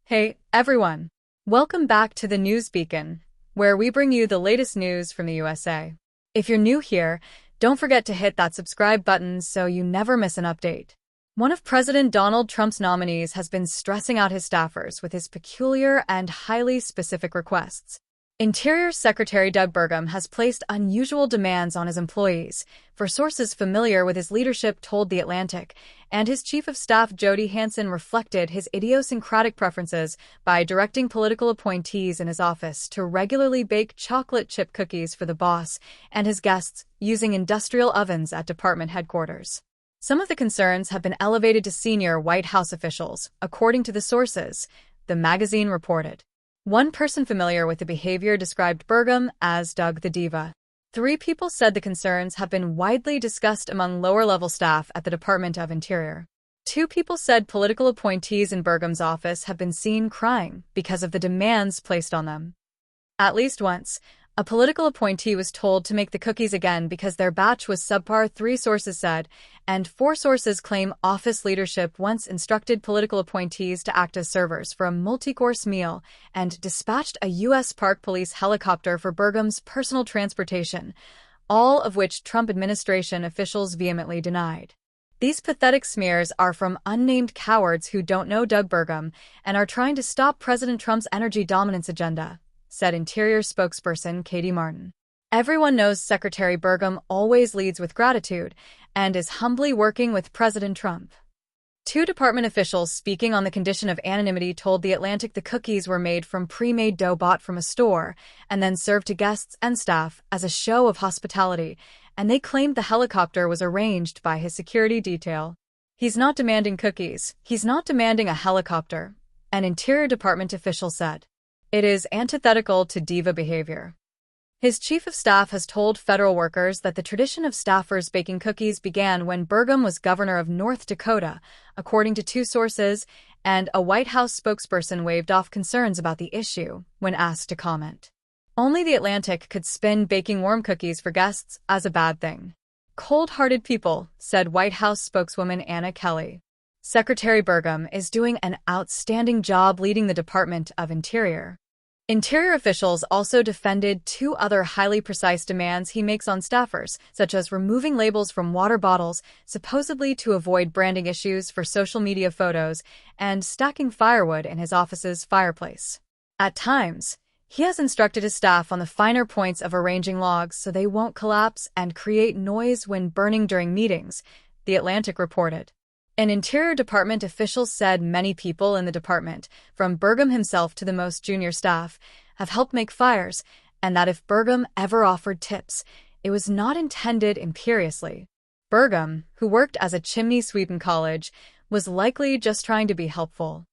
Hey, everyone! Welcome back to the News Beacon, where we bring you the latest news from the USA. If you're new here, don't forget to hit that subscribe button so you never miss an update. One of President Donald Trump's nominees has been stressing out his staffers with his peculiar and highly specific requests. Interior Secretary Doug Burgum has placed unusual demands on his employees, for sources familiar with his leadership told The Atlantic, and his Chief of Staff Jody Hansen reflected his idiosyncratic preferences by directing political appointees in his office to regularly bake chocolate chip cookies for the boss and his guests using industrial ovens at department headquarters. Some of the concerns have been elevated to senior White House officials, according to the sources, the magazine reported. One person familiar with the behavior described Burgum as Doug the Diva. 3 people said the concerns have been widely discussed among lower-level staff at the Department of Interior. 2 people said political appointees in Burgum's office have been seen crying because of the demands placed on them. At least once, a political appointee was told to make the cookies again because their batch was subpar, 3 sources said, and 4 sources claim office leadership once instructed political appointees to act as servers for a multi-course meal and dispatched a U.S. Park Police helicopter for Burgum's personal transportation, all of which Trump administration officials vehemently denied. These pathetic smears are from unnamed cowards who don't know Doug Burgum and are trying to stop President Trump's energy dominance agenda, said Interior spokesperson Katie Martin. Everyone knows Secretary Burgum always leads with gratitude and is humbly working with President Trump. 2 department officials speaking on the condition of anonymity told The Atlantic the cookies were made from pre-made dough bought from a store and then served to guests and staff as a show of hospitality, and they claimed the helicopter was arranged by his security detail. He's not demanding cookies, he's not demanding a helicopter, an Interior Department official said. It is antithetical to diva behavior. His chief of staff has told federal workers that the tradition of staffers baking cookies began when Burgum was governor of North Dakota, according to 2 sources, and a White House spokesperson waved off concerns about the issue when asked to comment. Only The Atlantic could spin baking warm cookies for guests as a bad thing. Cold-hearted people, said White House spokeswoman Anna Kelly. Secretary Burgum is doing an outstanding job leading the Department of Interior. Interior officials also defended 2 other highly precise demands he makes on staffers, such as removing labels from water bottles, supposedly to avoid branding issues for social media photos, and stacking firewood in his office's fireplace. At times, he has instructed his staff on the finer points of arranging logs so they won't collapse and create noise when burning during meetings, The Atlantic reported. An Interior Department official said many people in the department, from Burgum himself to the most junior staff, have helped make fires, and that if Burgum ever offered tips, it was not intended imperiously. Burgum, who worked as a chimney sweep in college, was likely just trying to be helpful.